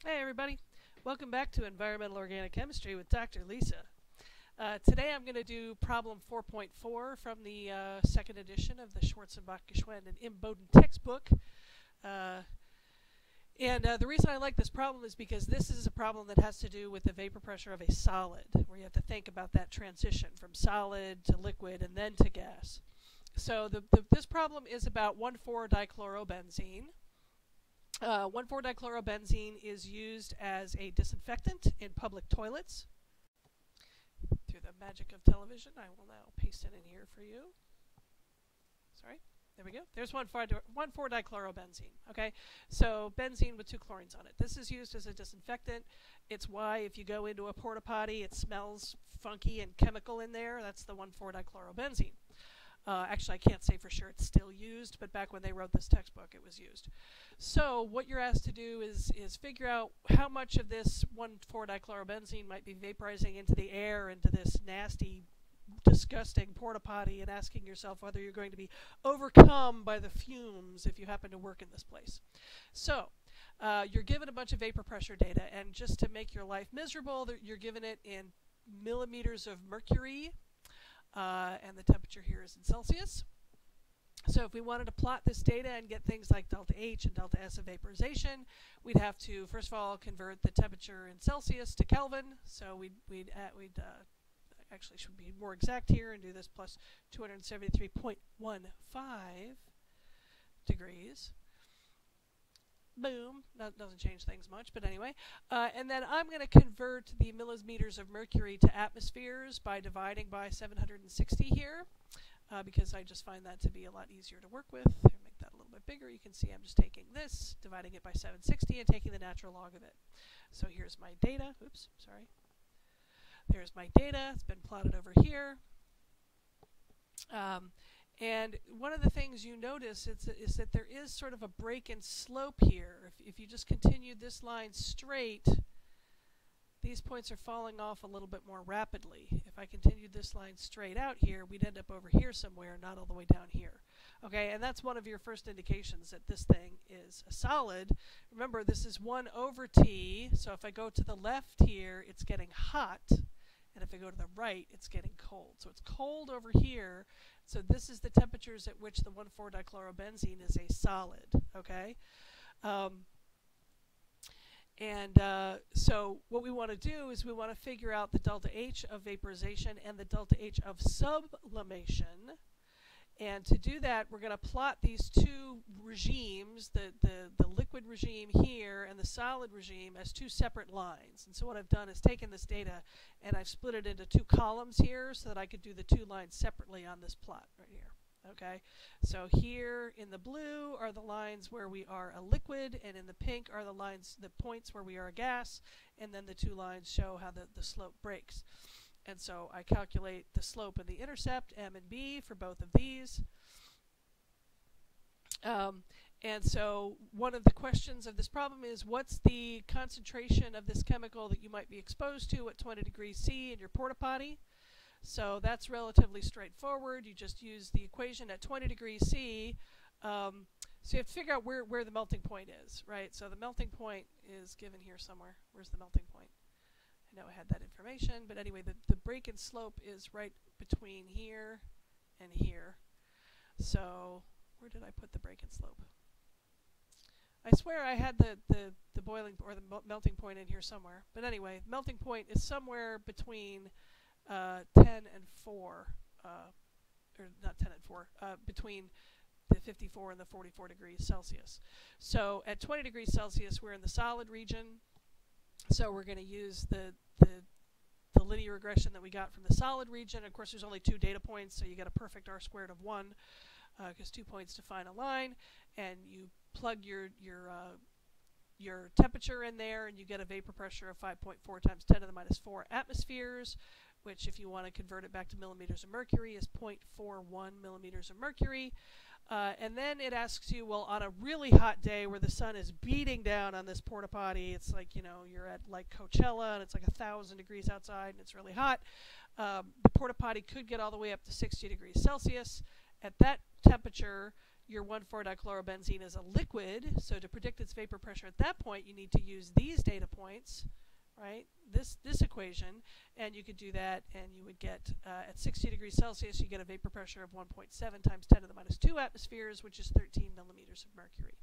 Hey everybody, welcome back to Environmental Organic Chemistry with Dr. Lisa. Today I'm going to do problem 4.4 from the second edition of the Schwarzenbach-Geschwind and Imboden textbook. The reason I like this problem is because this is a problem that has to do with the vapor pressure of a solid, where you have to think about that transition from solid to liquid and then to gas. So this problem is about 1,4-dichlorobenzene. 1,4-dichlorobenzene is used as a disinfectant in public toilets. Through the magic of television, I will now paste it in here for you. Sorry, there we go. There's 1,4-dichlorobenzene. Okay, so benzene with two chlorines on it. This is used as a disinfectant. It's why if you go into a porta potty, it smells funky and chemical in there. That's the 1,4-dichlorobenzene. Actually, I can't say for sure it's still used, but back when they wrote this textbook, it was used. So what you're asked to do is figure out how much of this 1,4-dichlorobenzene might be vaporizing into the air, into this nasty, disgusting porta potty, and asking yourself whether you're going to be overcome by the fumes if you happen to work in this place. So you're given a bunch of vapor pressure data, and just to make your life miserable, you're given it in millimeters of mercury. And the temperature here is in Celsius. So if we wanted to plot this data and get things like delta H and delta S of vaporization, we'd have to, first of all, convert the temperature in Celsius to Kelvin. So we'd actually should be more exact here and do this plus 273.15 degrees. Boom. That doesn't change things much, but anyway. And then I'm going to convert the millimeters of mercury to atmospheres by dividing by 760 here, because I just find that to be a lot easier to work with. I'll make that a little bit bigger. You can see I'm just taking this, dividing it by 760, and taking the natural log of it. So here's my data. Oops, sorry. There's my data. It's been plotted over here. And one of the things you notice is that there is sort of a break in slope here. If you just continue this line straight, these points are falling off a little bit more rapidly. If I continued this line straight out here, we'd end up over here somewhere, not all the way down here. Okay, and that's one of your first indications that this thing is a solid. Remember, this is 1 over T, so if I go to the left here, it's getting hot. And if I go to the right, it's getting cold. So it's cold over here. So this is the temperatures at which the 1,4-dichlorobenzene is a solid. Okay? So what we want to do is we want to figure out the delta H of vaporization and the delta H of sublimation. And to do that, we're going to plot these two regimes, the liquid regime here and the solid regime, as two separate lines. And so what I've done is taken this data and I've split it into two columns here so that I could do the two lines separately on this plot right here. Okay, so here in the blue are the lines where we are a liquid, and in the pink are the points where we are a gas, and then the two lines show how the slope breaks. And so I calculate the slope and the intercept, M and B, for both of these. And so one of the questions of this problem is, what's the concentration of this chemical that you might be exposed to at 20 degrees C in your porta potty? So that's relatively straightforward. You just use the equation at 20 degrees C. So you have to figure out where the melting point is, right? So the melting point is given here somewhere. Where's the melting point? I know I had that information, but anyway, the break in slope is right between here and here. So where did I put the break in slope? I swear I had the boiling or the melting point in here somewhere. But anyway, melting point is somewhere between 10 and 4, or not 10 and 4, between the 54 and the 44 degrees Celsius. So at 20 degrees Celsius, we're in the solid region. So we're going to use the linear regression that we got from the solid region. Of course, there's only 2 data points, so you get a perfect R squared of 1, because 2 points define a line, and you plug your temperature in there, and you get a vapor pressure of 5.4 times 10 to the minus 4 atmospheres, which, if you want to convert it back to millimeters of mercury, is 0.41 millimeters of mercury. And then it asks you, well, on a really hot day where the sun is beating down on this porta potty, it's like, you know, you're at like Coachella and it's like 1,000 degrees outside and it's really hot. The porta potty could get all the way up to 60 degrees Celsius. At that temperature, your 1,4-dichlorobenzene is a liquid, so to predict its vapor pressure at that point, you need to use these data points, right? This equation, and you could do that, and you would get, at 60 degrees Celsius, you get a vapor pressure of 1.7 times 10 to the minus 2 atmospheres, which is 13 millimeters of mercury.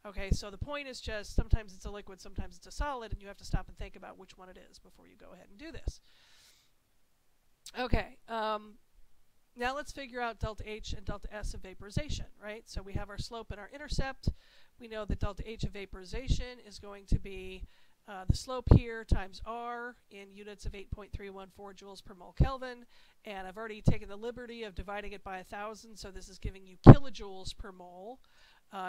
Okay, so the point is just sometimes it's a liquid, sometimes it's a solid, and you have to stop and think about which one it is before you go ahead and do this. Okay, now let's figure out delta H and delta S of vaporization, right? So we have our slope and our intercept. We know that delta H of vaporization is going to be the slope here times R in units of 8.314 joules per mole Kelvin. And I've already taken the liberty of dividing it by 1,000, so this is giving you kilojoules per mole.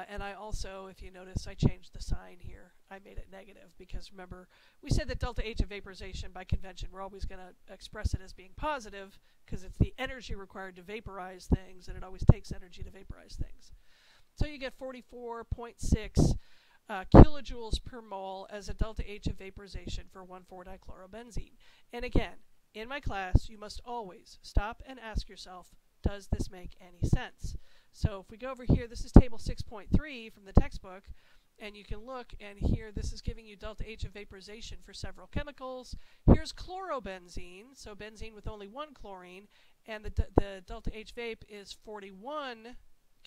And I also, if you notice, I changed the sign here. I made it negative because, remember, we said that delta H of vaporization, by convention, we're always going to express it as being positive because it's the energy required to vaporize things, and it always takes energy to vaporize things. So you get 44.6 kilojoules per mole as a delta H of vaporization for 1,4-dichlorobenzene. And again, in my class, you must always stop and ask yourself, does this make any sense? So if we go over here, this is table 6.3 from the textbook, and you can look, and here this is giving you delta H of vaporization for several chemicals. Here's chlorobenzene, so benzene with only one chlorine, and the delta H vape is 41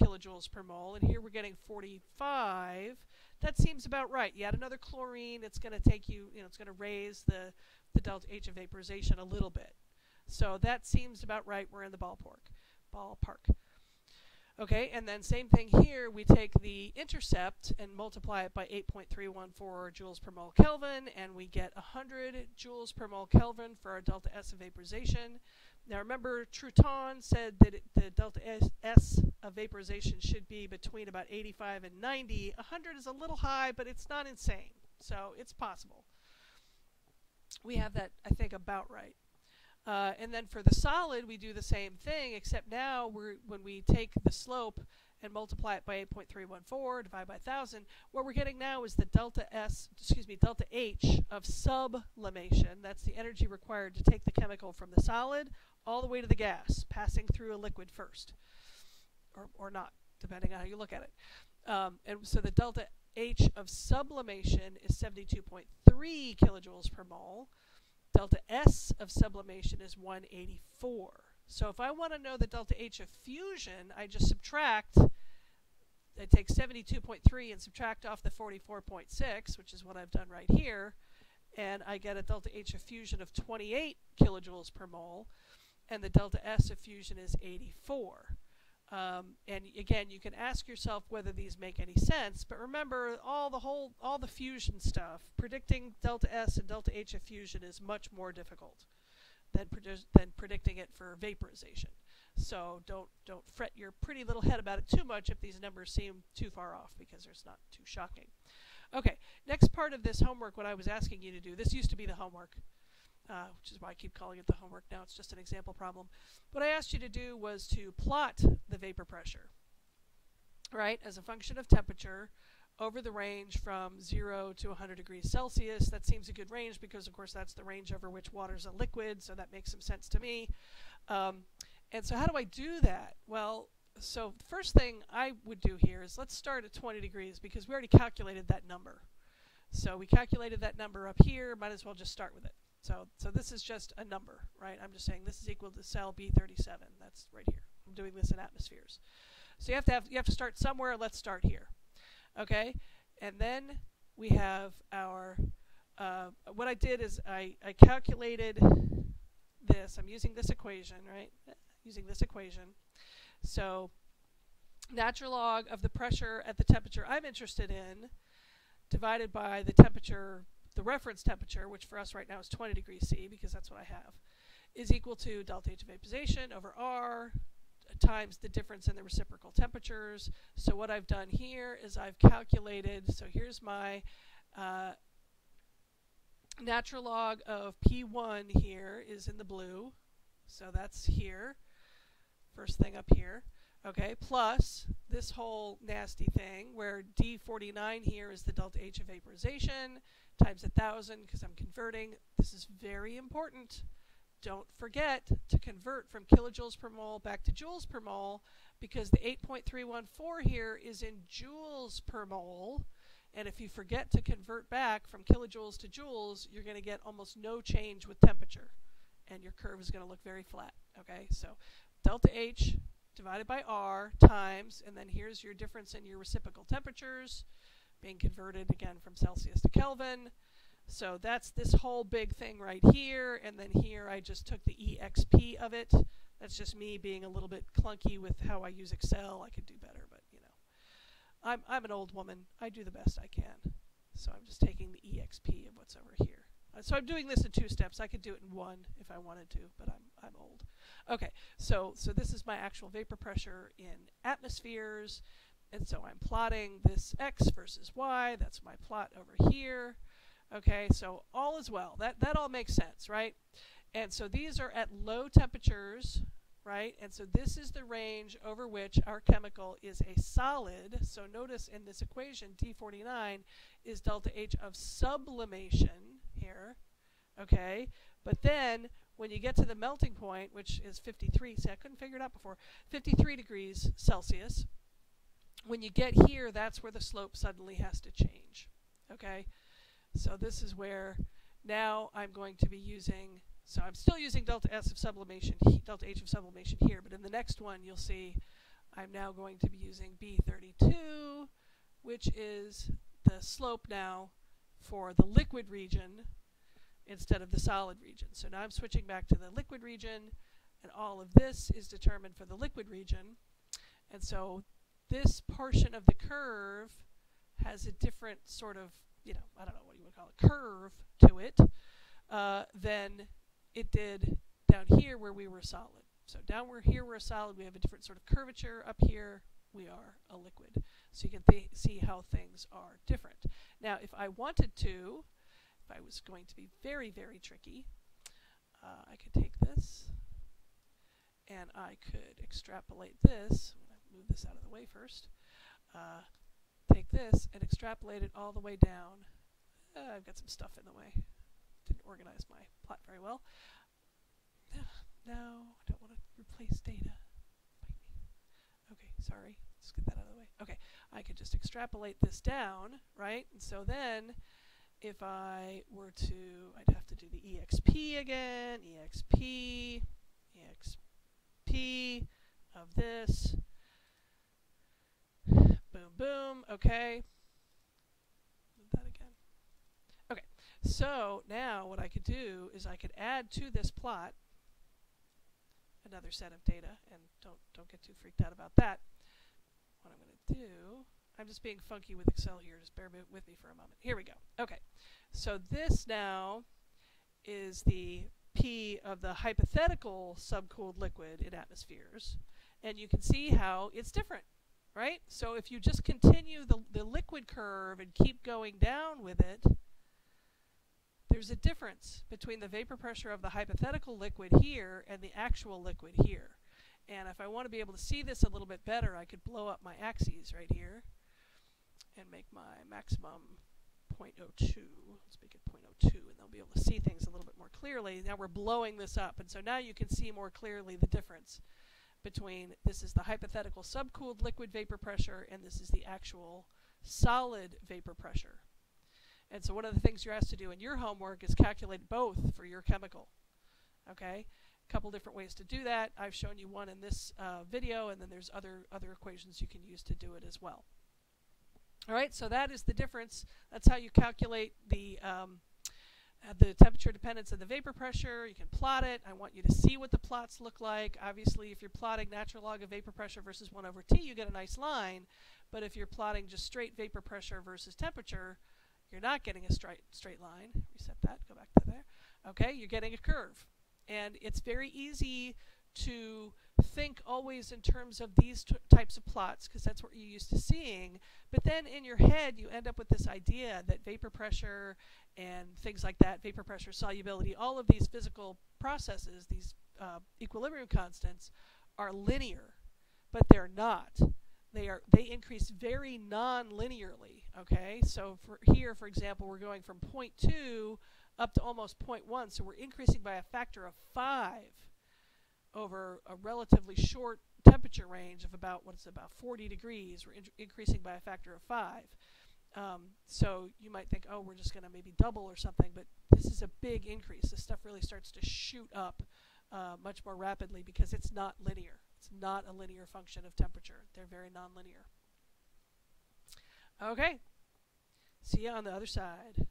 kilojoules per mole, and here we're getting 45. That seems about right. You add another chlorine, it's going to take you, it's going to raise the delta H of vaporization a little bit. So that seems about right. We're in the ballpark. Okay, and then same thing here. We take the intercept and multiply it by 8.314 joules per mole Kelvin, and we get 100 joules per mole Kelvin for our delta S of vaporization. Now remember, Trouton said that the delta S of vaporization should be between about 85 and 90. 100 is a little high, but it's not insane, so it's possible. We have that, I think, about right. And then for the solid, we do the same thing, except now when we take the slope and multiply it by 8.314, divide by 1,000, what we're getting now is the delta H of sublimation. That's the energy required to take the chemical from the solid all the way to the gas, passing through a liquid first, or not, depending on how you look at it. And so the delta H of sublimation is 72.3 kilojoules per mole. Delta S of sublimation is 184. So if I want to know the delta H of fusion, I just subtract. I take 72.3 and subtract off the 44.6, which is what I've done right here, and I get a delta H of fusion of 28 kilojoules per mole, and the delta S of fusion is 84. And again, you can ask yourself whether these make any sense, but remember, all the fusion stuff, predicting delta S and delta H of fusion is much more difficult than predicting it for vaporization. So don't fret your pretty little head about it too much if these numbers seem too far off, because it's not too shocking. Okay, next part of this homework, what I was asking you to do, this used to be the homework, which is why I keep calling it the homework now. It's just an example problem. What I asked you to do was to plot the vapor pressure, right, as a function of temperature over the range from 0 to 100 degrees Celsius. That seems a good range because, of course, that's the range over which water is a liquid, so that makes some sense to me. And so how do I do that? Well, so the first thing I would do here is let's start at 20 degrees because we already calculated that number. So we calculated that number up here. Might as well just start with it. So this is just a number, right? I'm just saying this is equal to cell B37. That's right here. I'm doing this in atmospheres. So you have to start somewhere. Let's start here. Okay? And then we have our what I did is I calculated this. I'm using this equation, right? Using this equation. So natural log of the pressure at the temperature I'm interested in divided by the temperature, the reference temperature, which for us right now is 20 degrees C because that's what I have, is equal to delta H of vaporization over R times the difference in the reciprocal temperatures. So what I've done here is I've calculated, so here's my natural log of P1 here is in the blue. So that's here, first thing up here. Okay, plus this whole nasty thing where D49 here is the delta H of vaporization times 1,000 because I'm converting. This is very important. don't forget to convert from kilojoules per mole back to joules per mole, because the 8.314 here is in joules per mole. And if you forget to convert back from kilojoules to joules, you're going to get almost no change with temperature. And your curve is going to look very flat. Okay, so delta H divided by R times, and then here's your difference in your reciprocal temperatures being converted again from Celsius to Kelvin. So that's this whole big thing right here, and then here I just took the EXP of it. That's just me being a little bit clunky with how I use Excel. I could do better, but you know, I'm an old woman. I do the best I can. So I'm just taking the EXP of what's over here. So I'm doing this in 2 steps. I could do it in 1 if I wanted to, but I'm old. Okay, so this is my actual vapor pressure in atmospheres, and so I'm plotting this X versus Y. That's my plot over here. Okay, so all is well. That all makes sense, right? And so these are at low temperatures, right? And so this is the range over which our chemical is a solid. So notice in this equation, D49 is delta H of sublimation here, okay? But then when you get to the melting point, which is 53, see, I couldn't figure it out before, 53 degrees Celsius, when you get here, that's where the slope suddenly has to change, okay? So this is where now I'm going to be using, so I'm still using delta S of sublimation, delta H of sublimation here, but in the next one you'll see I'm now going to be using B32, which is the slope now for the liquid region instead of the solid region. So now I'm switching back to the liquid region, and all of this is determined for the liquid region. And so this portion of the curve has a different sort of, you know, I don't know what you would call it, curve to it than it did down here where we were solid. So down here we're a solid, we have a different sort of curvature. Up here we are a liquid. So you can see how things are different. Now if I wanted to, if I was going to be very, very tricky, I could take this and I could extrapolate this. I'm going to move this out of the way first. Take this and extrapolate it all the way down. I've got some stuff in the way. Didn't organize my plot very well. No, I don't want to replace data. Okay, sorry. Let's get that out of the way. Okay, I could just extrapolate this down, right? And so then if I were to, I'd have to do the EXP again, EXP of this. Boom, boom, okay. Do that again. Okay, so now what I could do is I could add to this plot another set of data, and don't get too freaked out about that. What I'm going to do, I'm just being funky with Excel here, just bear with me for a moment. Here we go. Okay, so this now is the P of the hypothetical subcooled liquid in atmospheres, and you can see how it's different. Right? So if you just continue the liquid curve and keep going down with it, there's a difference between the vapor pressure of the hypothetical liquid here and the actual liquid here. And if I want to be able to see this a little bit better, I could blow up my axes right here and make my maximum 0.02. Let's make it 0.02, and they'll be able to see things a little bit more clearly. Now we're blowing this up, and so now you can see more clearly the difference between this is the hypothetical subcooled liquid vapor pressure and this is the actual solid vapor pressure. And so one of the things you're asked to do in your homework is calculate both for your chemical. Okay? A couple different ways to do that. I've shown you one in this video, and then there's other equations you can use to do it as well. All right, so that is the difference. That's how you calculate the temperature dependence of the vapor pressure. You can plot it. I want you to see what the plots look like. Obviously, if you're plotting natural log of vapor pressure versus 1 over T, you get a nice line. But if you're plotting just straight vapor pressure versus temperature, you're not getting a straight line. Reset that. Go back to there. Okay, you're getting a curve. And it's very easy to think always in terms of these types of plots, because that's what you're used to seeing. But then in your head, you end up with this idea that vapor pressure and things like that, vapor pressure, solubility, all of these physical processes, these equilibrium constants, are linear. But they're not. They increase very non-linearly. Okay, so for example, we're going from 0.2 up to almost 0.1. So we're increasing by a factor of 5 over a relatively short temperature range of about 40 degrees. We're increasing by a factor of 5. So you might think, oh, we're just going to maybe double or something, but this is a big increase. This stuff really starts to shoot up much more rapidly because it's not linear. It's not a linear function of temperature. They're very nonlinear. Okay, see you on the other side.